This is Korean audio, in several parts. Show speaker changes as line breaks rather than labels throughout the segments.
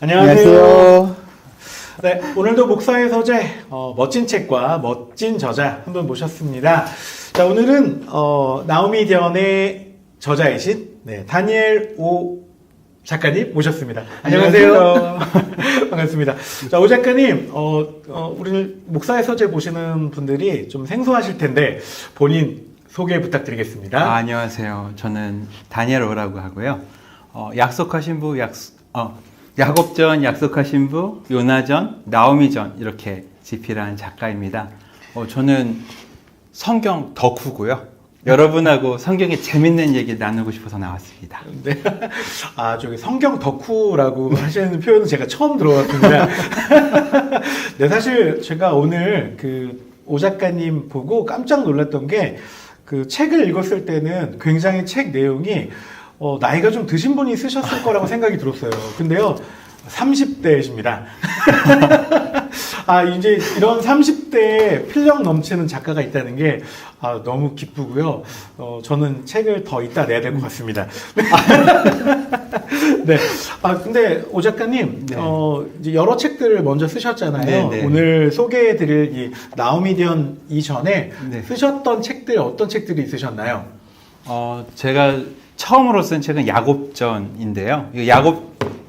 안녕하세요.
네, 오늘도 목사의 서재 멋진 책과 멋진 저자 한 분 모셨습니다. 자, 오늘은 나오미 디언의 저자이신 다니엘 오 작가님 모셨습니다. 안녕하세요. 반갑습니다. 자, 오 작가님, 우리 목사의 서재 보시는 분들이 좀 생소하실 텐데 본인 소개 부탁드리겠습니다.
안녕하세요. 저는 다니엘 오라고 하고요. 약속하신 부, 야곱전, 약속하신 부, 요나전, 나오미전 이렇게 집필한 작가입니다. 저는 성경 덕후고요. 여러분하고 성경의 재밌는 얘기 나누고 싶어서 나왔습니다.
네. 저기 성경 덕후라고 하시는 표현은 제가 처음 들어봤습니다. 네, 사실 제가 오늘 오 작가님 보고 깜짝 놀랐던 게 그 책을 읽었을 때는 굉장히 책 내용이 나이가 좀 드신 분이 쓰셨을 거라고 생각이 들었어요. 근데요, 30대이십니다. 이제 이런 30대에 필력 넘치는 작가가 있다는 게 너무 기쁘고요. 저는 책을 더 이따 내야 될 것 같습니다. 네. 근데 오 작가님,
네.
이제 여러 책들을 먼저 쓰셨잖아요.
네, 네.
오늘 소개해드릴 이 나오미 디언 이전에
네.
쓰셨던 책들 어떤 책들이 있으셨나요?
제가 처음으로 쓴 책은 야곱전인데요. 이거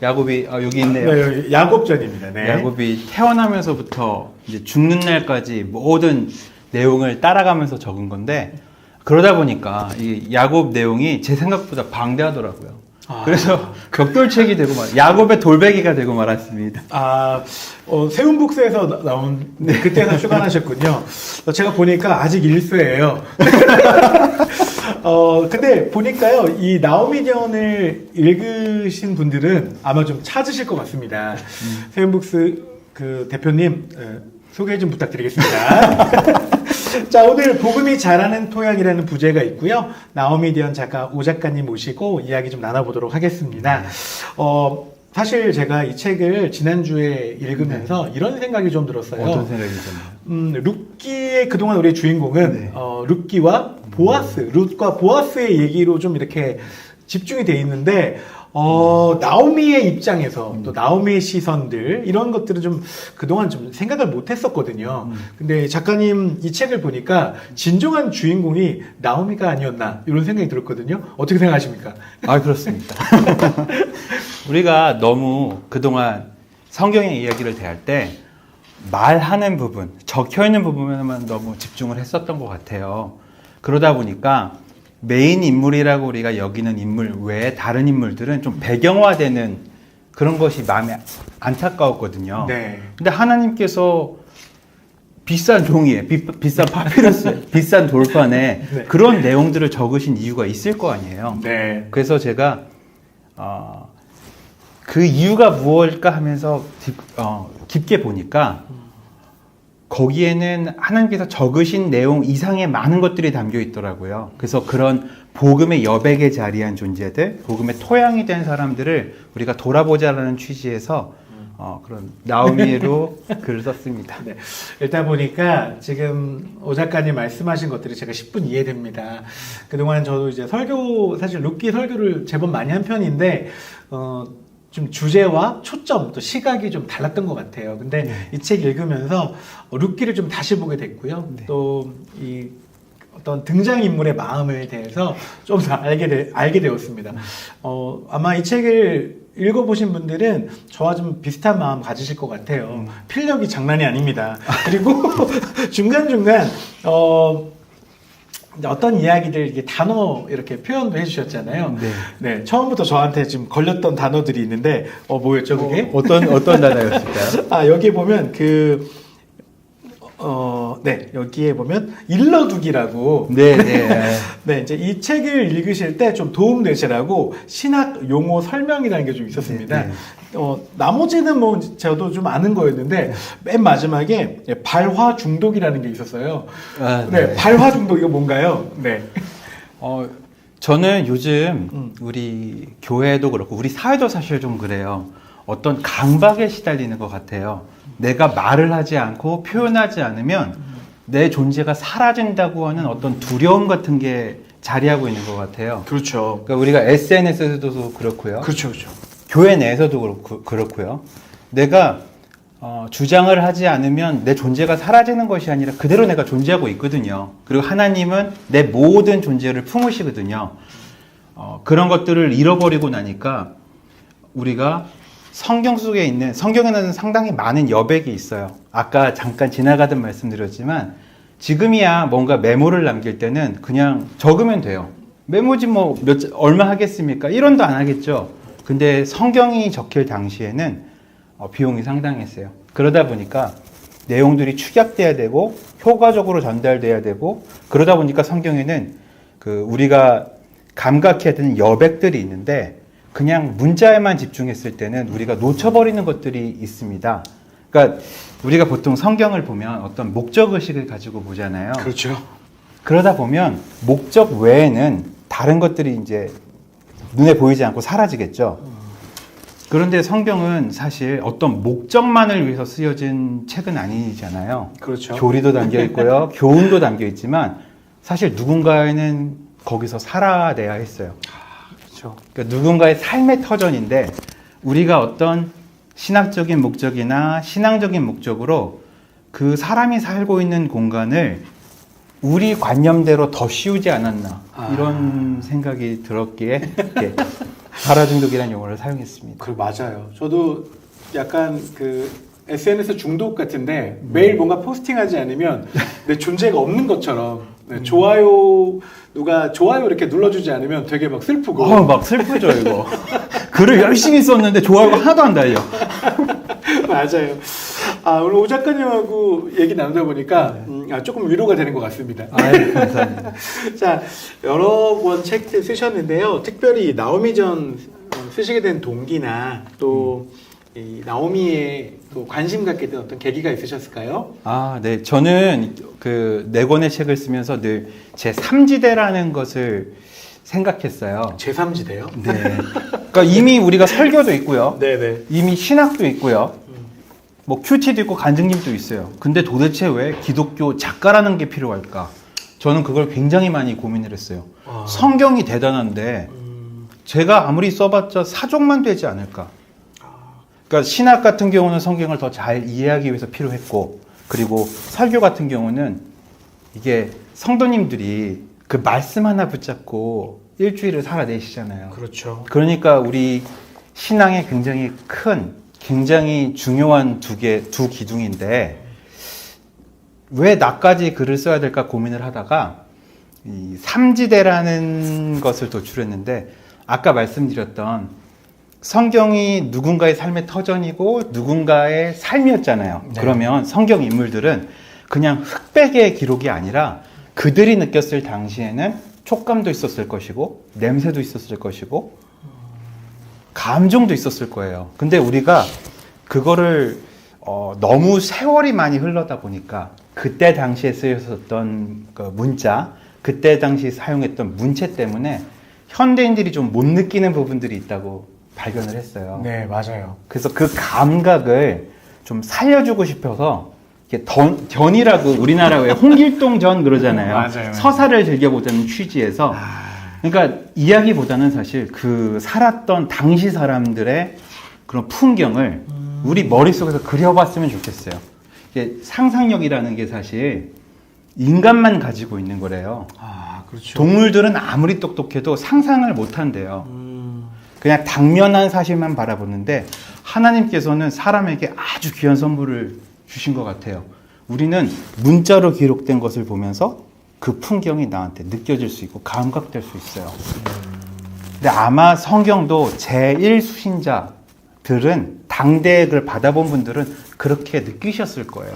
야곱이 여기 있네요.
네, 야곱전입니다. 네.
야곱이 태어나면서부터 이제 죽는 날까지 모든 내용을 따라가면서 적은 건데, 그러다 보니까 이 야곱 내용이 제 생각보다 방대하더라고요. 그래서 벽돌책이 되고 야곱의 돌베개가 되고 말았습니다.
세운북스에서 나온 그때는 출간하셨군요. 제가 보니까 아직 일쇄예요. 근데 보니까요, 이 나오미 디언을 읽으신 분들은 아마 좀 찾으실 것 같습니다. 세운북스 그 대표님 소개 좀 부탁드리겠습니다. 자, 오늘 복음이 자라는 토양이라는 부제가 있고요. 나오미 디언 작가 오 작가님 모시고 이야기 좀 나눠보도록 하겠습니다. 사실 제가 이 책을 지난주에 읽으면서 이런 생각이 좀 들었어요.
어떤 생각이 드셨나요?
룻기의 그동안 우리의 주인공은 룻기와 보아스, 룻과 보아스의 얘기로 좀 이렇게 집중이 돼 있는데 나오미의 입장에서 또 나오미의 시선들 이런 것들은 좀 그동안 좀 생각을 못 했었거든요. 근데 작가님 이 책을 보니까 진정한 주인공이 나오미가 아니었나 이런 생각이 들었거든요. 어떻게 생각하십니까?
그렇습니다. 우리가 너무 그동안 성경의 이야기를 대할 때 말하는 부분, 적혀있는 부분에만 너무 집중을 했었던 것 같아요. 그러다 보니까 메인 인물이라고 우리가 여기는 인물 외에 다른 인물들은 좀 배경화되는 그런 것이 마음에 안타까웠거든요.
네.
근데 하나님께서 비싼 종이에, 비싼 파피루스에, 비싼 돌판에
네.
그런 내용들을 적으신 이유가 있을 거 아니에요.
네.
그래서 제가 그 이유가 무엇일까 하면서 깊게 보니까 거기에는 하나님께서 적으신 내용 이상의 많은 것들이 담겨 있더라고요. 그래서 그런 복음의 여백에 자리한 존재들, 복음의 토양이 된 사람들을 우리가 돌아보자라는 취지에서 그런 나오미로 글을 썼습니다.
네. 읽다 보니까 지금 오 작가님 말씀하신 것들이 제가 10분 이해됩니다. 그동안 저도 이제 사실 룻기 설교를 제법 많이 한 편인데, 좀 주제와 초점 또 시각이 좀 달랐던 것 같아요. 근데 이 책 읽으면서 룻기를 좀 다시 보게 됐고요. 또 이 어떤 등장인물의 마음에 대해서 좀 더 알게 되었습니다. 아마 이 책을 읽어보신 분들은 저와 좀 비슷한 마음 가지실 것 같아요. 필력이 장난이 아닙니다. 그리고 중간중간 어떤 이야기들 이게 단어 이렇게 표현도 해주셨잖아요. 네, 처음부터 저한테 지금 걸렸던 단어들이 있는데 뭐였죠 그게?
어떤 단어였을까요?
여기 보면 여기에 보면 일러두기라고. 네, 이제 이 책을 읽으실 때 좀 도움 되시라고 신학 용어 설명이라는 게 좀 있었습니다. 나머지는 뭐 저도 좀 아는 거였는데 맨 마지막에 발화 중독이라는 게 있었어요. 네, 발화 중독 이거 뭔가요? 네.
저는 요즘 우리 교회도 그렇고 우리 사회도 사실 좀 그래요. 어떤 강박에 시달리는 것 같아요. 내가 말을 하지 않고 표현하지 않으면 내 존재가 사라진다고 하는 어떤 두려움 같은 게 자리하고 있는 것 같아요.
그렇죠.
그러니까 우리가 SNS에서도 그렇고요.
그렇죠, 그렇죠.
교회 내에서도 그렇고요. 내가 주장을 하지 않으면 내 존재가 사라지는 것이 아니라 그대로 내가 존재하고 있거든요. 그리고 하나님은 내 모든 존재를 품으시거든요. 그런 것들을 잃어버리고 나니까 우리가 성경 속에 있는, 성경에는 상당히 많은 여백이 있어요. 아까 잠깐 지나가듯 말씀드렸지만 지금이야 뭔가 메모를 남길 때는 그냥 적으면 돼요. 메모지 뭐 얼마 하겠습니까? 1원도 안 하겠죠. 근데 성경이 적힐 당시에는 비용이 상당했어요. 그러다 보니까 내용들이 축약돼야 되고 효과적으로 전달돼야 되고, 그러다 보니까 성경에는 우리가 감각해야 되는 여백들이 있는데 그냥 문자에만 집중했을 때는 우리가 놓쳐버리는 것들이 있습니다. 그러니까 우리가 보통 성경을 보면 어떤 목적의식을 가지고 보잖아요.
그렇죠.
그러다 보면 목적 외에는 다른 것들이 이제 눈에 보이지 않고 사라지겠죠. 그런데 성경은 사실 어떤 목적만을 위해서 쓰여진 책은 아니잖아요.
그렇죠.
교리도 담겨 있고요. 교훈도 담겨 있지만 사실 누군가에는 거기서 살아내야 했어요.
그렇죠.
그러니까 누군가의 삶의 터전인데 우리가 어떤 신학적인 목적이나 신앙적인 목적으로 그 사람이 살고 있는 공간을 우리 관념대로 더 씌우지 않았나, 이런 생각이 들었기에 이렇게 발화중독이라는 용어를 사용했습니다.
맞아요. 저도 약간 SNS 중독 같은데 매일 뭔가 포스팅하지 않으면 내 존재가 없는 것처럼, 좋아요, 누가 좋아요 이렇게 눌러주지 않으면 되게 막 슬프고.
막 슬프죠 이거. 글을 열심히 썼는데 좋아요가 하나도 안 달려.
맞아요. 오늘 오 작가님하고 얘기 나누다 보니까 조금 위로가 되는 것 같습니다.
감사합니다.
자, 여러 권 책들 쓰셨는데요. 특별히 나오미전 쓰시게 된 동기나 또 이 나오미에 또 관심 갖게 된 어떤 계기가 있으셨을까요?
네. 저는 네 권의 책을 쓰면서 늘 제 3지대라는 것을 생각했어요.
제3지대요?
네. 그러니까 이미 우리가 설교도 있고요.
네네.
이미 신학도 있고요. 뭐 큐티도 있고 간증님도 있어요. 근데 도대체 왜 기독교 작가라는 게 필요할까? 저는 그걸 굉장히 많이 고민을 했어요. 성경이 대단한데 제가 아무리 써봤자 사족만 되지 않을까? 그러니까 신학 같은 경우는 성경을 더 잘 이해하기 위해서 필요했고, 그리고 설교 같은 경우는 이게 성도님들이 그 말씀 하나 붙잡고 일주일을 살아내시잖아요.
그렇죠.
그러니까 우리 신앙에 굉장히 큰, 굉장히 중요한 두 기둥인데 왜 나까지 글을 써야 될까 고민을 하다가 이 3지대라는 것을 도출했는데, 아까 말씀드렸던 성경이 누군가의 삶의 터전이고 누군가의 삶이었잖아요.
네.
그러면 성경 인물들은 그냥 흑백의 기록이 아니라 그들이 느꼈을 당시에는 촉감도 있었을 것이고 냄새도 있었을 것이고 감정도 있었을 거예요. 근데 우리가 그거를 너무 세월이 많이 흘러다 보니까 그때 당시에 쓰였었던 그 문자, 그때 당시 사용했던 문체 때문에 현대인들이 좀 못 느끼는 부분들이 있다고 발견을 했어요.
네, 맞아요.
그래서 그 감각을 좀 살려주고 싶어서 이렇게 전이라고 우리나라 왜 홍길동전 그러잖아요.
맞아요.
서사를 즐겨보자는 취지에서, 그러니까 이야기보다는 사실 그 살았던 당시 사람들의 그런 풍경을 우리 머릿속에서 그려봤으면 좋겠어요. 이게 상상력이라는 게 사실 인간만 가지고 있는 거래요.
그렇죠.
동물들은 아무리 똑똑해도 상상을 못 한대요. 그냥 당면한 사실만 바라보는데 하나님께서는 사람에게 아주 귀한 선물을 주신 것 같아요. 우리는 문자로 기록된 것을 보면서 그 풍경이 나한테 느껴질 수 있고 감각될 수 있어요. 근데 아마 성경도 제1수신자들은, 당대에 그걸 받아본 분들은 그렇게 느끼셨을 거예요.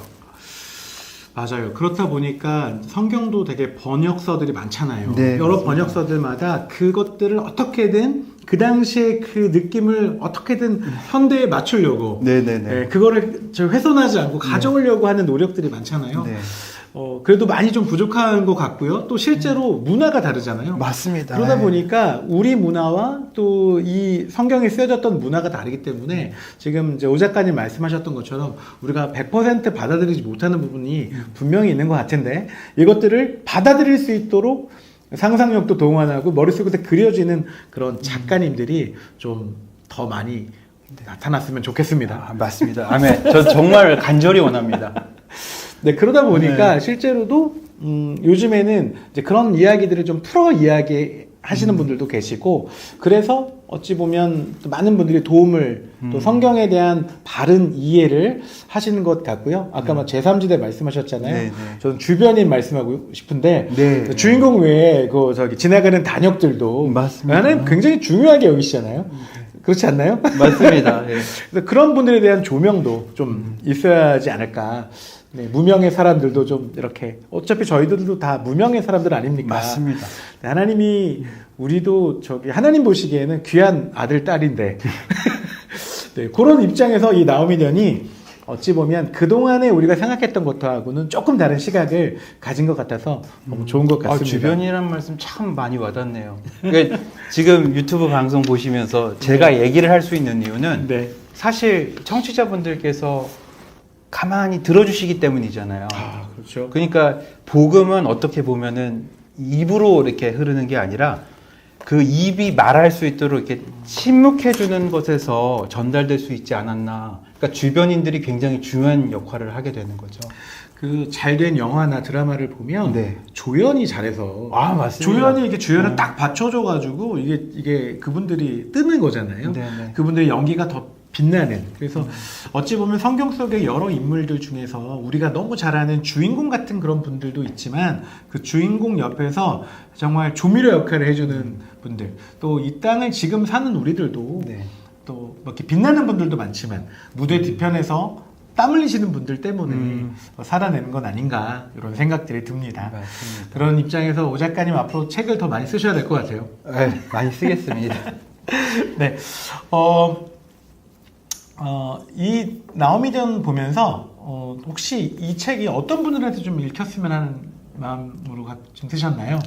맞아요. 그렇다 보니까 성경도 되게 번역서들이 많잖아요.
네,
여러
맞습니다.
번역서들마다 그것들을 어떻게든 그 당시에 그 느낌을 어떻게든 현대에 맞추려고
네네네.
그거를 저 훼손하지 않고 가져오려고 하는 노력들이 많잖아요.
네.
그래도 많이 좀 부족한 것 같고요. 또 실제로 문화가 다르잖아요.
맞습니다.
그러다
네.
보니까 우리 문화와 또 이 성경에 쓰여졌던 문화가 다르기 때문에 지금 이제 오 작가님 말씀하셨던 것처럼 우리가 100% 받아들이지 못하는 부분이 분명히 있는 것 같은데 이것들을 받아들일 수 있도록 상상력도 동원하고 머릿속에 그려지는 그런 작가님들이 좀 더 많이 나타났으면 좋겠습니다.
아, 맞습니다. 아멘. 저 정말 간절히 원합니다.
네, 그러다 보니까 실제로도 요즘에는 이제 그런 이야기들을 좀 풀어 이야기하시는 분들도 계시고 그래서 어찌 보면 또 많은 분들이 도움을 또 성경에 대한 바른 이해를 하시는 것 같고요. 아까 막 제3지대 말씀하셨잖아요.
네, 네.
저는 주변인 말씀하고 싶은데
네.
주인공 외에 그 저기 지나가는 단역들도
맞습니다.
나는 굉장히 중요하게 여기시잖아요. 그렇지 않나요?
맞습니다. 예.
그래서 그런 분들에 대한 조명도 좀 있어야지 않을까. 네, 무명의 사람들도 좀 이렇게 어차피 저희들도 다 무명의 사람들 아닙니까?
맞습니다.
네, 하나님이 우리도 저기 하나님 보시기에는 귀한 아들 딸인데 네, 그런 입장에서 이 나오미년이 어찌 보면 그동안에 우리가 생각했던 것하고는 조금 다른 시각을 가진 것 같아서 너무 좋은 것 같습니다.
주변이란 말씀 참 많이 와닿네요. 그러니까 지금 유튜브 방송 보시면서 제가 얘기를 할 수 있는 이유는
네.
사실 청취자분들께서 가만히 들어주시기 때문이잖아요.
아, 그렇죠.
그러니까 복음은 어떻게 보면은 입으로 이렇게 흐르는 게 아니라 그 입이 말할 수 있도록 이렇게 침묵해 주는 것에서 전달될 수 있지 않았나. 그러니까 주변인들이 굉장히 중요한 역할을 하게 되는 거죠.
그 잘된 영화나 드라마를 보면
네.
조연이 잘해서
아, 맞습니다.
조연이 이렇게 주연을 딱 받쳐줘가지고 이게 그분들이 뜨는 거잖아요.
네네.
그분들의 연기가 더 빛나는. 그래서 어찌 보면 성경 속의 여러 인물들 중에서 우리가 너무 잘 아는 주인공 같은 그런 분들도 있지만 그 주인공 옆에서 정말 조미료 역할을 해주는 분들 또 이 땅을 지금 사는 우리들도
네.
또 이렇게 빛나는 분들도 많지만 무대 뒤편에서 땀 흘리시는 분들 때문에 살아내는 건 아닌가 이런 생각들이 듭니다.
맞습니다.
그런 입장에서 오 작가님 앞으로 책을 더 많이 쓰셔야 될 것 같아요.
네, 많이 쓰겠습니다.
네, 이 나오미전 보면서 혹시 이 책이 어떤 분들한테 좀 읽혔으면 하는 마음으로 좀 드셨나요?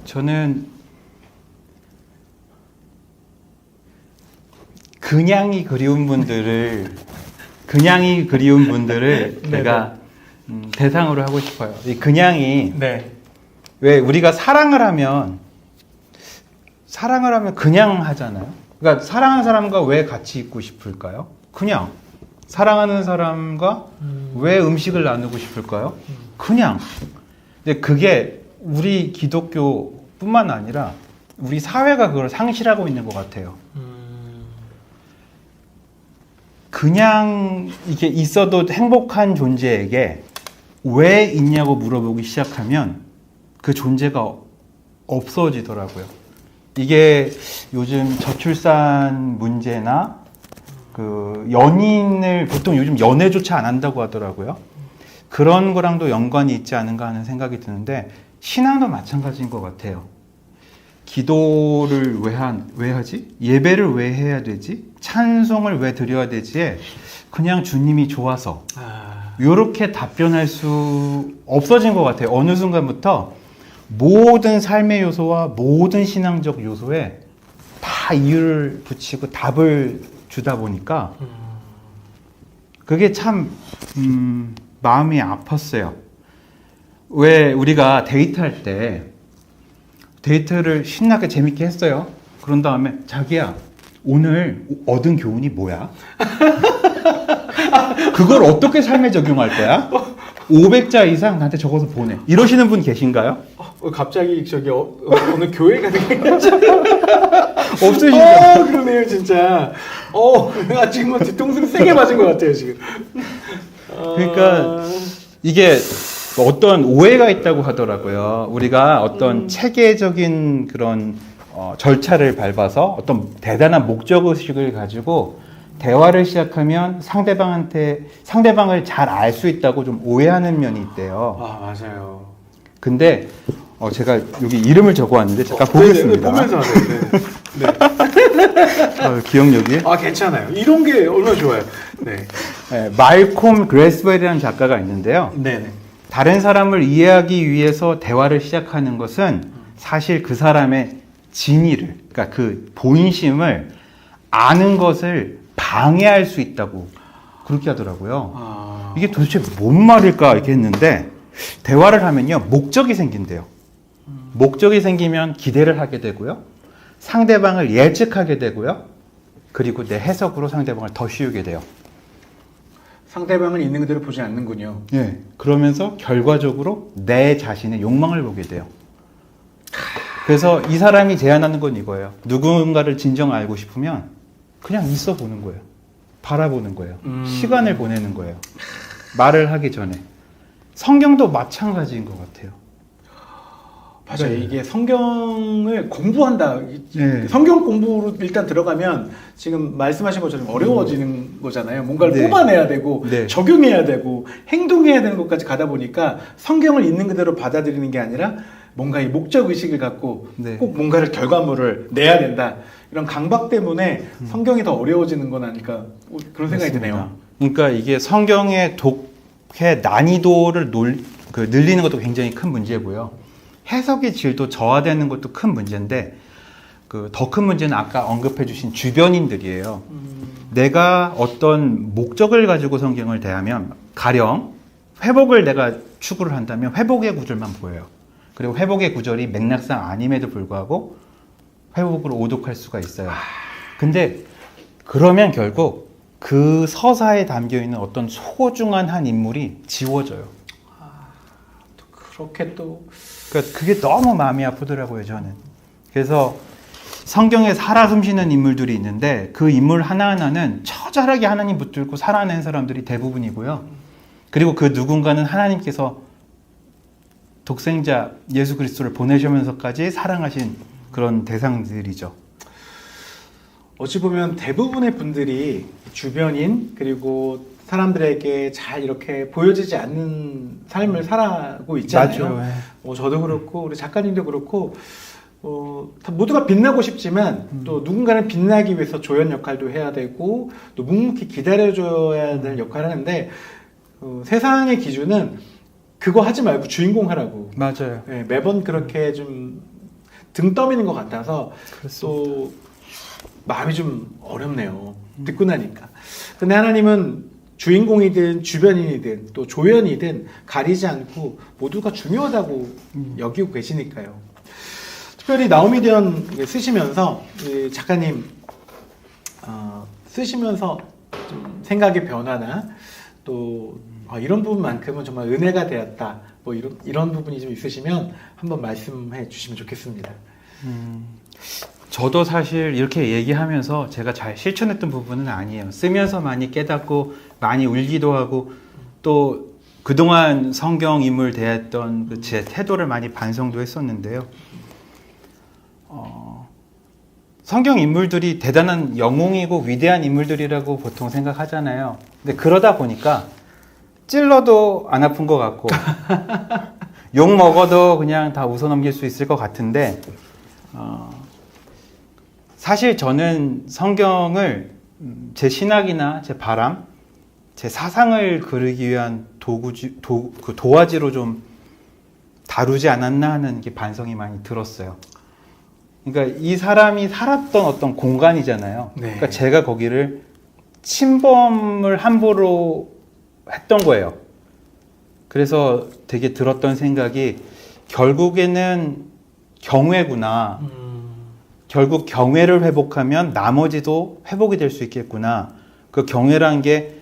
저는 그냥이 그리운 분들을 제가 대상으로 하고 싶어요. 이 그냥이
네.
왜 우리가 사랑을 하면 그냥 하잖아요. 그러니까 사랑하는 사람과 왜 같이 있고 싶을까요? 그냥 사랑하는 사람과 왜 음식을 나누고 싶을까요? 그냥. 근데 그게 우리 기독교뿐만 아니라 우리 사회가 그걸 상실하고 있는 것 같아요. 그냥 이게 있어도 행복한 존재에게 왜 있냐고 물어보기 시작하면 그 존재가 없어지더라고요. 이게 요즘 저출산 문제나 그 연인을 보통 요즘 연애조차 안 한다고 하더라고요. 그런 거랑도 연관이 있지 않은가 하는 생각이 드는데 신앙도 마찬가지인 것 같아요. 기도를 왜 하지? 예배를 왜 해야 되지? 찬송을 왜 드려야 되지? 그냥 주님이 좋아서 이렇게 답변할 수 없어진 것 같아요. 어느 순간부터 모든 삶의 요소와 모든 신앙적 요소에 다 이유를 붙이고 답을 주다 보니까 그게 참 마음이 아팠어요. 왜 우리가 데이트할 때 데이트를 신나게 재밌게 했어요. 그런 다음에 자기야 오늘 얻은 교훈이 뭐야? 그걸 어떻게 삶에 적용할 거야? 500자 이상 나한테 적어서 보내. 이러시는 분 계신가요?
갑자기 저기 오늘 교회 가는 게
없으시죠?
그러네요 진짜. 내가 지금 뭐 뒤통수를 세게 맞은 것 같아요 지금.
그러니까 이게 어떤 오해가 있다고 하더라고요. 우리가 어떤 체계적인 그런 절차를 밟아서 어떤 대단한 목적의식을 가지고 대화를 시작하면 상대방을 잘 알 수 있다고 좀 오해하는 면이 있대요.
맞아요.
근데 제가 여기 이름을 적어왔는데 잠깐 보겠습니다.
보면서 하세요. 네.
기억력이.
괜찮아요. 이런 게 얼마나 좋아요. 네.
말콤 그레스웰이라는 작가가 있는데요.
네네.
다른 사람을 이해하기 위해서 대화를 시작하는 것은 사실 그 사람의 진의를, 그러니까 그 본심을 아는 것을 방해할 수 있다고 그렇게 하더라고요. 이게 도대체 뭔 말일까 이렇게 했는데 대화를 하면요 목적이 생긴대요. 목적이 생기면 기대를 하게 되고요. 상대방을 예측하게 되고요. 그리고 내 해석으로 상대방을 더 씌우게 돼요.
상대방을 있는 그대로 보지 않는군요.
예. 그러면서 결과적으로 내 자신의 욕망을 보게 돼요. 그래서 이 사람이 제안하는 건 이거예요. 누군가를 진정 알고 싶으면 그냥 있어 보는 거예요. 바라보는 거예요. 시간을 보내는 거예요. 말을 하기 전에. 성경도 마찬가지인 것 같아요.
맞아요.
네.
이게 성경을 공부한다.
네.
성경 공부로 일단 들어가면 지금 말씀하신 것처럼 어려워지는 거잖아요. 뭔가를
네.
뽑아내야 되고
네.
적용해야 되고 행동해야 되는 것까지 가다 보니까 성경을 있는 그대로 받아들이는 게 아니라 뭔가 이 목적 의식을 갖고
네.
꼭 뭔가를 결과물을 내야 된다. 이런 강박 때문에 성경이 더 어려워지는 건 아닐까 그런 생각이
그렇습니다.
드네요.
그러니까 이게 성경의 독해 난이도를 늘리는 것도 굉장히 큰 문제고요. 해석의 질도 저하되는 것도 큰 문제인데 더 큰 문제는 아까 언급해 주신 주변인들이에요. 내가 어떤 목적을 가지고 성경을 대하면 가령 회복을 내가 추구를 한다면 회복의 구절만 보여요. 그리고 회복의 구절이 맥락상 아님에도 불구하고 회복으로 오독할 수가 있어요. 근데 그러면 결국 그 서사에 담겨있는 어떤 소중한 한 인물이 지워져요.
또 그렇게 또
그러니까 그게 너무 마음이 아프더라고요, 저는. 그래서 성경에 살아 숨쉬는 인물들이 있는데 그 인물 하나하나는 처절하게 하나님 붙들고 살아낸 사람들이 대부분이고요. 그리고 그 누군가는 하나님께서 독생자 예수 그리스도를 보내시면서까지 사랑하신 그런 대상들이죠.
어찌 보면 대부분의 분들이 주변인 그리고 사람들에게 잘 이렇게 보여지지 않는 삶을 살아가고 있잖아요.
맞아요.
저도 그렇고 우리 작가님도 그렇고 다 모두가 빛나고 싶지만 또 누군가는 빛나기 위해서 조연 역할도 해야 되고 또 묵묵히 기다려줘야 될 역할을 하는데 세상의 기준은 그거 하지 말고 주인공 하라고.
맞아요.
네, 매번 그렇게 좀 등 떠미는 것 같아서
그렇습니다.
또 마음이 좀 어렵네요. 듣고 나니까. 근데 하나님은 주인공이든 주변인이든 또 조연이든 가리지 않고 모두가 중요하다고 여기고 계시니까요. 특별히 나오미디언 쓰시면서 작가님 쓰시면서 좀 생각의 변화나 또 이런 부분만큼은 정말 은혜가 되었다. 뭐 이런 부분이 좀 있으시면 한번 말씀해 주시면 좋겠습니다.
저도 사실 이렇게 얘기하면서 제가 잘 실천했던 부분은 아니에요. 쓰면서 많이 깨닫고 많이 울기도 하고 또 그동안 성경 인물 대했던 제 태도를 많이 반성도 했었는데요. 성경 인물들이 대단한 영웅이고 위대한 인물들이라고 보통 생각하잖아요. 근데 그러다 보니까 찔러도 안 아픈 것 같고 욕 먹어도 그냥 다 웃어넘길 수 있을 것 같은데 사실 저는 성경을 제 신학이나 제 바람, 제 사상을 그리기 위한 도화지로 좀 다루지 않았나 하는 게 반성이 많이 들었어요. 그러니까 이 사람이 살았던 어떤 공간이잖아요.
네.
그러니까 제가 거기를 침범을 함부로 했던 거예요. 그래서 되게 들었던 생각이 결국에는 경외구나. 결국 경외를 회복하면 나머지도 회복이 될 수 있겠구나. 그 경외란 게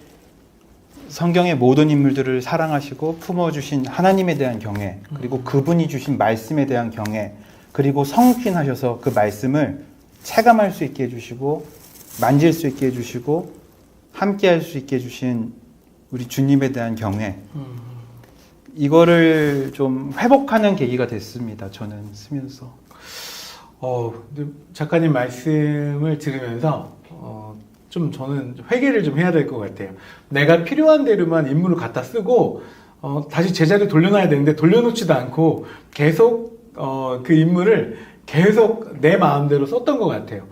성경의 모든 인물들을 사랑하시고 품어주신 하나님에 대한 경외, 그리고 그분이 주신 말씀에 대한 경외, 그리고 성육신하셔서 그 말씀을 체감할 수 있게 해주시고 만질 수 있게 해주시고 함께 할 수 있게 해주신 우리 주님에 대한 경외, 이거를 좀 회복하는 계기가 됐습니다. 저는 쓰면서.
근데 작가님 말씀을 들으면서 좀 저는 회개를 좀 해야 될 것 같아요. 내가 필요한 대로만 인물을 갖다 쓰고 다시 제자리에 돌려놔야 되는데 돌려놓지도 않고 계속 그 인물을 계속 내 마음대로 썼던 것 같아요.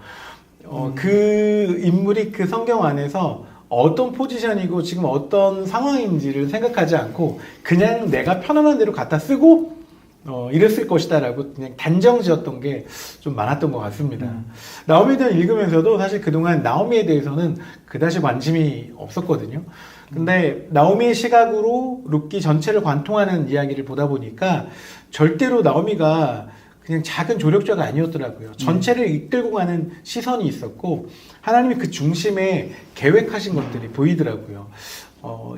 그 인물이 그 성경 안에서 어떤 포지션이고 지금 어떤 상황인지를 생각하지 않고 그냥 내가 편안한 대로 갖다 쓰고 이랬을 것이다라고 그냥 단정 지었던 게 좀 많았던 것 같습니다. 나오미에 대한 읽으면서도 사실 그동안 나오미에 대해서는 그다지 관심이 없었거든요. 근데 나오미의 시각으로 룻기 전체를 관통하는 이야기를 보다 보니까 절대로 나오미가 그냥 작은 조력자가 아니었더라고요. 전체를 이끌고 가는 시선이 있었고 하나님이 그 중심에 계획하신 것들이 보이더라고요.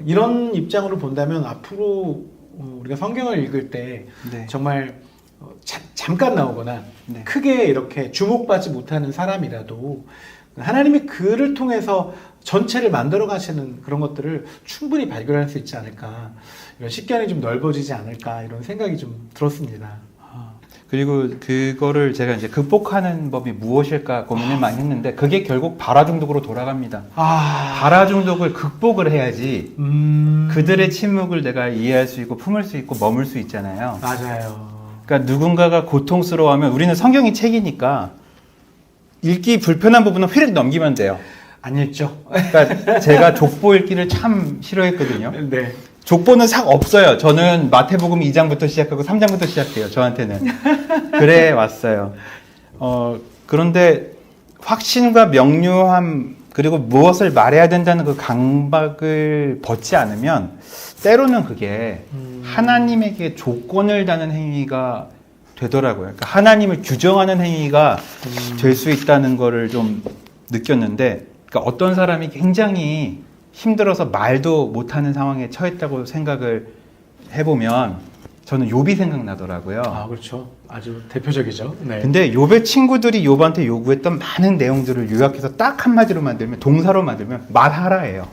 이런 입장으로 본다면 앞으로 우리가 성경을 읽을 때
네.
정말 잠깐 나오거나
네.
크게 이렇게 주목받지 못하는 사람이라도 하나님이 그를 통해서 전체를 만들어 가시는 그런 것들을 충분히 발견할 수 있지 않을까, 이런 식견이 좀 넓어지지 않을까 이런 생각이 좀 들었습니다.
그리고 그거를 제가 이제 극복하는 법이 무엇일까 고민을 많이 했는데 그게 결국 발화 중독으로 돌아갑니다. 발화 중독을 극복을 해야지 그들의 침묵을 내가 이해할 수 있고 품을 수 있고 머물 수 있잖아요.
맞아요.
그러니까 누군가가 고통스러워하면 우리는 성경이 책이니까 읽기 불편한 부분은 휘릭 넘기면 돼요.
안 읽죠?
그러니까 제가 족보 읽기를 참 싫어했거든요.
네.
족보는 싹 없어요. 저는 마태복음 2장부터 시작하고 3장부터 시작해요. 저한테는. 그래 왔어요. 그런데 확신과 명료함 그리고 무엇을 말해야 된다는 그 강박을 벗지 않으면 때로는 그게 하나님에게 조건을 다는 행위가 되더라고요. 그러니까 하나님을 규정하는 행위가 될 수 있다는 거를 좀 느꼈는데, 그러니까 어떤 사람이 굉장히 힘들어서 말도 못하는 상황에 처했다고 생각을 해보면 저는 욥이 생각나더라고요.
아, 그렇죠. 아주 대표적이죠. 네.
근데 욥의 친구들이 욥한테 요구했던 많은 내용들을 요약해서 딱 한마디로 만들면, 동사로 만들면 말하라예요.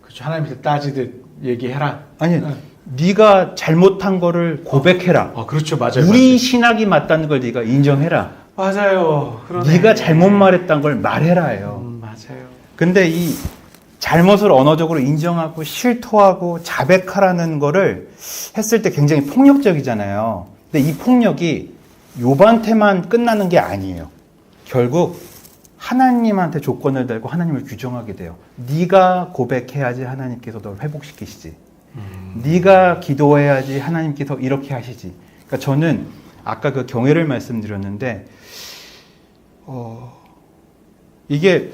그렇죠. 하나님한테 따지듯 얘기해라.
아니,
네.
네가 잘못한 거를 고백해라.
그렇죠. 맞아요.
우리 신학이 맞다는 걸 네가 인정해라.
맞아요. 그러네.
네가 잘못 말했다는 걸 말해라예요.
맞아요.
근데 이 잘못을 언어적으로 인정하고 실토하고 자백하라는 거를 했을 때 굉장히 폭력적이잖아요. 근데 이 폭력이 욥한테만 끝나는 게 아니에요. 결국 하나님한테 조건을 달고 하나님을 규정하게 돼요. 네가 고백해야지 하나님께서 널 회복시키시지. 네가 기도해야지 하나님께서 이렇게 하시지. 그러니까 저는 아까 그 경외를 말씀드렸는데 이게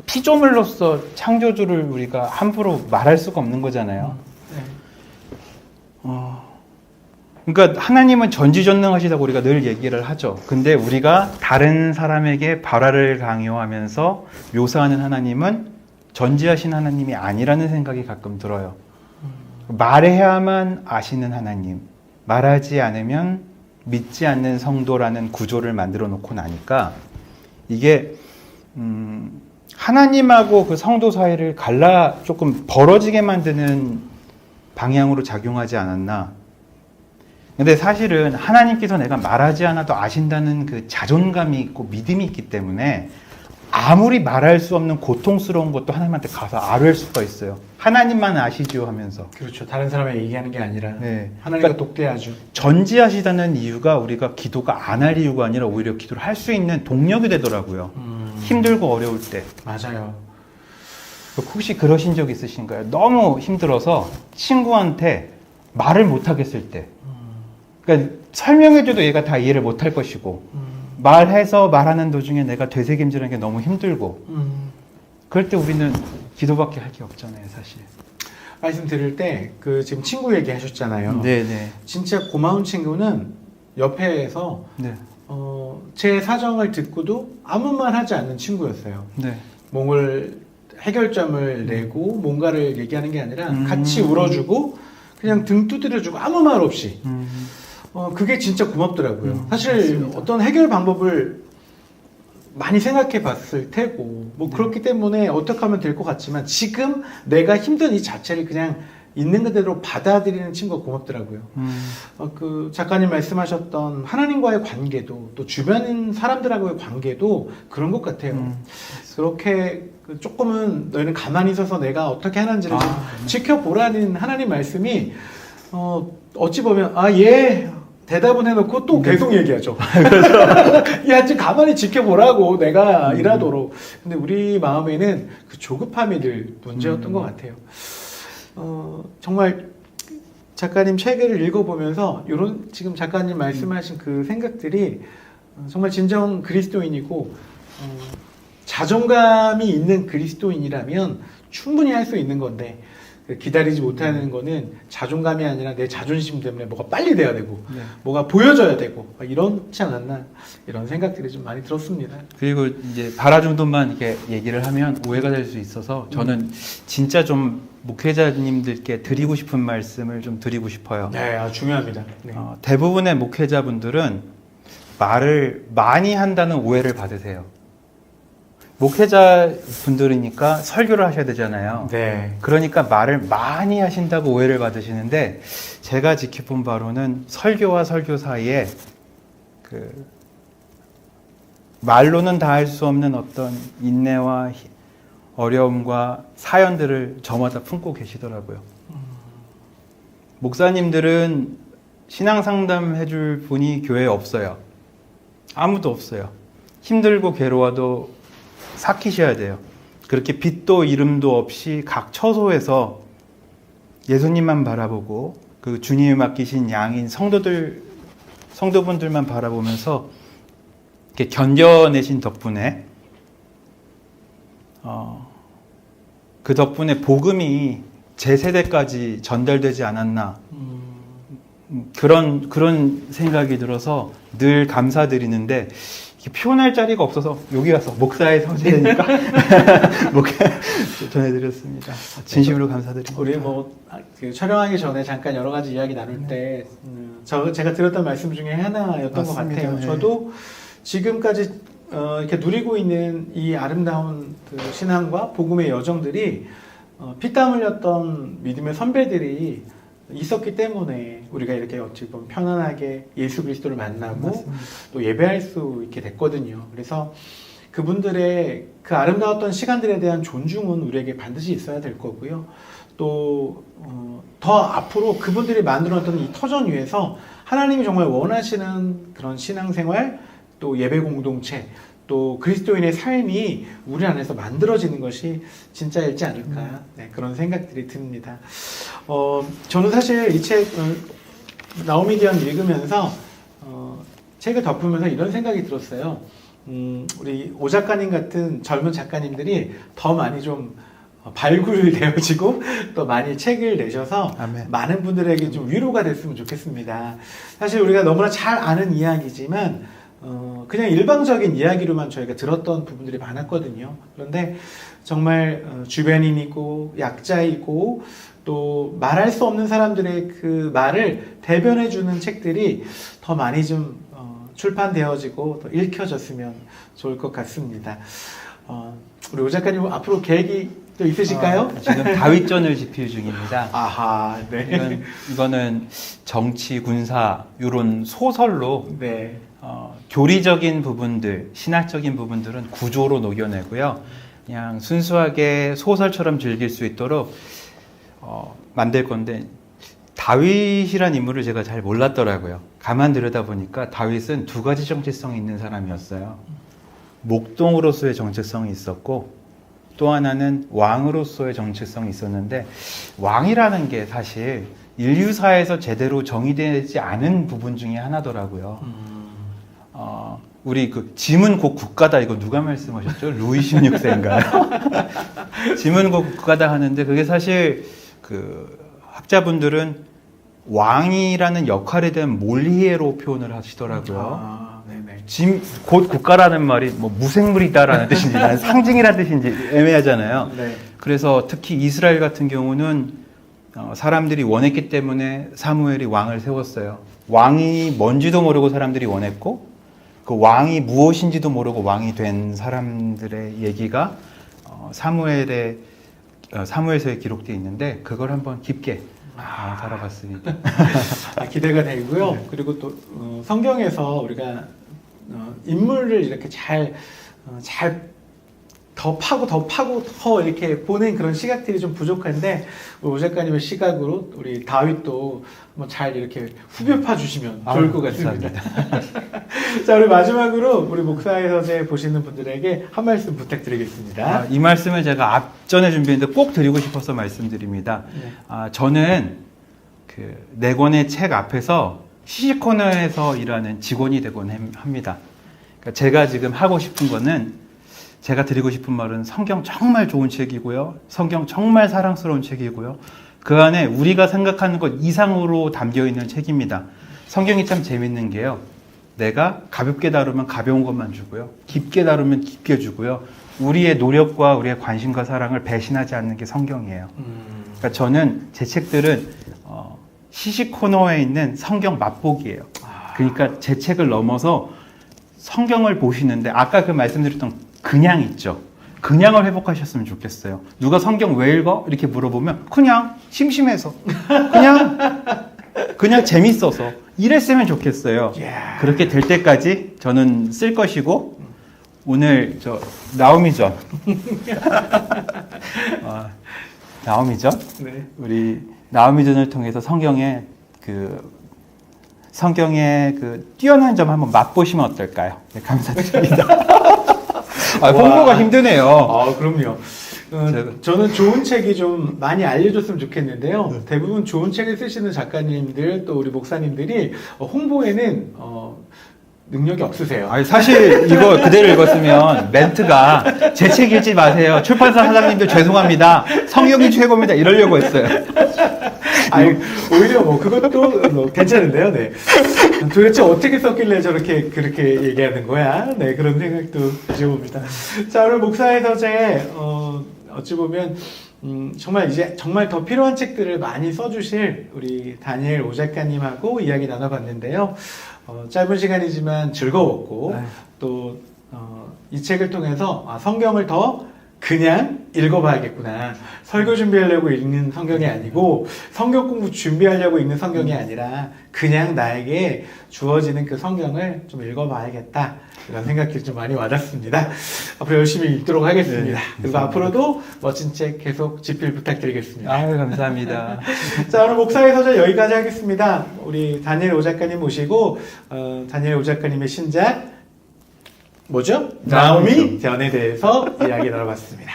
피조물로서 창조주를 우리가 함부로 말할 수가 없는 거잖아요.
네.
그러니까 하나님은 전지전능하시다고 우리가 늘 얘기를 하죠. 근데 우리가 다른 사람에게 발화를 강요하면서 묘사하는 하나님은 전지하신 하나님이 아니라는 생각이 가끔 들어요. 말해야만 아시는 하나님, 말하지 않으면 믿지 않는 성도라는 구조를 만들어 놓고 나니까 이게 하나님하고 그 성도 사이를 조금 벌어지게 만드는 방향으로 작용하지 않았나. 근데 사실은 하나님께서 내가 말하지 않아도 아신다는 그 자존감이 있고 믿음이 있기 때문에 아무리 말할 수 없는 고통스러운 것도 하나님한테 가서 아뢰을 수가 있어요. 하나님만 아시죠 하면서.
그렇죠. 다른 사람에게 얘기하는 게 아니라
네.
하나님과 독대하죠.
전지하시다는 이유가 우리가 기도가 안 할 이유가 아니라 오히려 기도를 할 수 있는 동력이 되더라고요. 힘들고 어려울 때.
맞아요.
혹시 그러신 적 있으신가요? 너무 힘들어서 친구한테 말을 못 하겠을 때. 그러니까 설명해줘도 얘가 다 이해를 못 할 것이고 말해서 말하는 도중에 내가 되새김질하는 게 너무 힘들고 그럴 때 우리는 기도밖에 할 게 없잖아요, 사실.
말씀 드릴 때 그 지금 친구 얘기하셨잖아요.
네네.
진짜 고마운 친구는 옆에서
네.
제 사정을 듣고도 아무 말 하지 않는 친구였어요.
네.
몸을 해결점을 내고 뭔가를 얘기하는 게 아니라 같이 울어주고 그냥 등 두드려주고 아무 말 없이. 그게 진짜 고맙더라고요. 사실
맞습니다.
어떤 해결 방법을 많이 생각해 봤을 테고 뭐 그렇기 때문에 어떻게 하면 될 것 같지만 지금 내가 힘든 이 자체를 그냥 있는 그대로 받아들이는 친구가 고맙더라고요. 그 작가님 말씀하셨던 하나님과의 관계도 또 주변 사람들하고의 관계도 그런 것 같아요. 그렇게 조금은 너희는 가만히 있어서 내가 어떻게 하는지를 좀 지켜보라는 하나님 말씀이 어찌 보면 예 대답은 해놓고 또 계속 얘기하죠. 야, 지금 가만히 지켜보라고 내가 일하도록. 근데 우리 마음에는 그 조급함이 늘 문제였던 것 같아요. 정말 작가님 책을 읽어보면서 이런 지금 작가님 말씀하신 그 생각들이 정말 진정 그리스도인이고 자존감이 있는 그리스도인이라면 충분히 할 수 있는 건데 기다리지 못하는 거는 자존감이 아니라 내 자존심 때문에 뭐가 빨리 돼야 되고 뭐가 보여져야 되고 이렇지 않았나 이런 생각들이 좀 많이 들었습니다.
그리고 이제 발화 정도만 이렇게 얘기를 하면 오해가 될 수 있어서 저는 진짜 좀 목회자님들께 드리고 싶은 말씀을 좀 드리고 싶어요.
네, 중요합니다. 네.
대부분의 목회자분들은 말을 많이 한다는 오해를 받으세요. 목회자 분들이니까 설교를 하셔야 되잖아요.
네.
그러니까 말을 많이 하신다고 오해를 받으시는데 제가 지켜본 바로는 설교와 설교 사이에 그 말로는 다 할 수 없는 어떤 인내와 어려움과 사연들을 저마다 품고 계시더라고요. 목사님들은 신앙 상담 해줄 분이 교회에 없어요. 아무도 없어요. 힘들고 괴로워도 삭히셔야 돼요. 그렇게 빛도 이름도 없이 각 처소에서 예수님만 바라보고 그 주님이 맡기신 양인 성도분들만 바라보면서 이렇게 견뎌내신 덕분에 그 덕분에 복음이 제 세대까지 전달되지 않았나 그런 생각이 들어서 늘 감사드리는데 표현할 자리가 없어서 여기 와서 목사의 성세니까 전해드렸습니다. 진심으로 감사드립니다.
우리 그 촬영하기 전에 잠깐 여러 가지 이야기 나눌 때 제가 들었던 말씀 중에 하나였던 것 같아요.
네.
저도 지금까지 이렇게 누리고 있는 이 아름다운 그 신앙과 복음의 여정들이 피땀 흘렸던 믿음의 선배들이 있었기 때문에 우리가 이렇게 어찌 보면 편안하게 예수 그리스도를 만나고
맞습니다.
또 예배할 수 있게 됐거든요. 그래서 그분들의 그 아름다웠던 시간들에 대한 존중은 우리에게 반드시 있어야 될 거고요. 또 더 앞으로 그분들이 만들어놨던 이 터전 위에서 하나님이 정말 원하시는 그런 신앙생활, 또 예배 공동체, 또 그리스도인의 삶이 우리 안에서 만들어지는 것이 진짜일지 않을까 그런 생각들이 듭니다. 저는 사실 이 책 나우미디언 읽으면서 책을 덮으면서 이런 생각이 들었어요. 우리 오 작가님 같은 젊은 작가님들이 더 많이 좀 발굴되어지고 또 많이 책을 내셔서
아멘.
많은 분들에게 좀 위로가 됐으면 좋겠습니다. 사실 우리가 너무나 잘 아는 이야기지만 그냥 일방적인 이야기로만 저희가 들었던 부분들이 많았거든요. 그런데 정말 주변인이고 약자이고 또 말할 수 없는 사람들의 그 말을 대변해주는 책들이 더 많이 좀 출판되어지고 또 읽혀졌으면 좋을 것 같습니다. 우리 오 작가님 앞으로 계획이 또 있으실까요?
지금 다윗전을 집필 중입니다.
아하, 네.
이거는 정치, 군사 이런 소설로
네.
교리적인 부분들, 신학적인 부분들은 구조로 녹여내고요. 그냥 순수하게 소설처럼 즐길 수 있도록 만들 건데 다윗이란 인물을 제가 잘 몰랐더라고요. 가만 들여다보니까 다윗은 두 가지 정체성이 있는 사람이었어요. 목동으로서의 정체성이 있었고 또 하나는 왕으로서의 정체성이 있었는데 왕이라는 게 사실 인류사에서 제대로 정의되지 않은 부분 중에 하나더라고요. 우리 그 짐은 곧 국가다 이거 누가 말씀하셨죠? 루이 16세인가요? 짐은 곧 국가다 하는데 그게 사실 그 학자분들은 왕이라는 역할에 대한 몰리에로 표현을 하시더라고요.
네네.
짐 곧 국가라는 말이 뭐 무생물이다라는 뜻인지 상징이라는 뜻인지 애매하잖아요.
네.
그래서 특히 이스라엘 같은 경우는 사람들이 원했기 때문에 사무엘이 왕을 세웠어요. 왕이 뭔지도 모르고 사람들이 원했고 그 왕이 무엇인지도 모르고 왕이 된 사람들의 얘기가 사무엘서에 기록되어 있는데 그걸 한번 깊게 살아봤습니다.
기대가 되고요. 그리고 또 성경에서 우리가 인물을 이렇게 잘 더 파고 더 이렇게 보는 그런 시각들이 좀 부족한데 우리 오 작가님의 시각으로 우리 다윗도 뭐 잘 이렇게 후벼파 주시면 좋을 것 같습니다. 자, 우리 마지막으로 우리 목사의 서재 보시는 분들에게 한 말씀 부탁드리겠습니다.
이 말씀을 제가 앞전에 준비했는데 꼭 드리고 싶어서 말씀드립니다.
네.
저는 그 네 권의 책 앞에서 시시코너에서 일하는 직원이 되곤 합니다. 그러니까 제가 지금 하고 싶은 거는, 제가 드리고 싶은 말은 성경 정말 좋은 책이고요. 성경 정말 사랑스러운 책이고요. 그 안에 우리가 생각하는 것 이상으로 담겨 있는 책입니다. 성경이 참 재밌는 게요. 내가 가볍게 다루면 가벼운 것만 주고요. 깊게 다루면 깊게 주고요. 우리의 노력과 우리의 관심과 사랑을 배신하지 않는 게 성경이에요. 그러니까 저는 제 책들은 시시 코너에 있는 성경 맛보기예요. 그러니까 제 책을 넘어서 성경을 보시는데 아까 그 말씀드렸던 그냥 있죠. 그냥을 회복하셨으면 좋겠어요. 누가 성경 왜 읽어? 이렇게 물어보면 그냥 심심해서 그냥 재밌어서 이랬으면 좋겠어요. 그렇게 될 때까지 저는 쓸 것이고, 오늘 저 나오미전 나오미전
네.
우리 나오미전을 통해서 성경의 그 뛰어난 점 한번 맛보시면 어떨까요? 네, 감사드립니다. 홍보가 힘드네요.
그럼요. 저는 좋은 책이 좀 많이 알려줬으면 좋겠는데요. 대부분 좋은 책을 쓰시는 작가님들 또 우리 목사님들이 홍보에는 능력이 없으세요.
아니, 사실 이거 그대로 읽었으면 멘트가 제 책 읽지 마세요. 출판사 사장님들 죄송합니다. 성경이 최고입니다. 이러려고 했어요.
아니, 오히려 뭐 그것도 뭐 괜찮은데요. 네. 도대체 어떻게 썼길래 그렇게 얘기하는 거야? 네, 그런 생각도 가져봅니다. 자, 오늘 목사의 서재 어찌 보면 정말 더 필요한 책들을 많이 써주실 우리 다니엘 오 작가님하고 이야기 나눠봤는데요. 짧은 시간이지만 즐거웠고 또 이 책을 통해서 성경을 더 그냥 읽어봐야겠구나. 설교 준비하려고 읽는 성경이 아니고 성경 공부 준비하려고 읽는 성경이 아니라 그냥 나에게 주어지는 그 성경을 좀 읽어봐야겠다. 이런 생각들이 좀 많이 와닿습니다. 앞으로 열심히 읽도록 하겠습니다.
네,
그리고 앞으로도 멋진 책 계속 집필 부탁드리겠습니다.
아유, 감사합니다.
자, 오늘 목사의 서재 여기까지 하겠습니다. 우리 다니엘 오 작가님 모시고 다니엘 오 작가님의 신작 뭐죠? 나오미 전에 대해서 이야기 나눠봤습니다.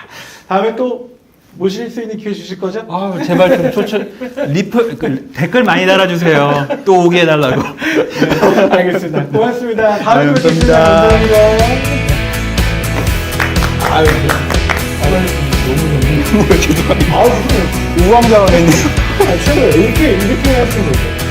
다음에 또 모실 수 있는 기회 주실 거죠?
제발 좀 댓글 많이 달아주세요. 또 오게 해달라고.
네, 알겠습니다. 고맙습니다. 다음에 또 뵙겠습니다.
감사합니다.
감사합니다. 너무 죄송합니다.
우왕좌왕했네요.
최고 이렇게 하시는 거죠.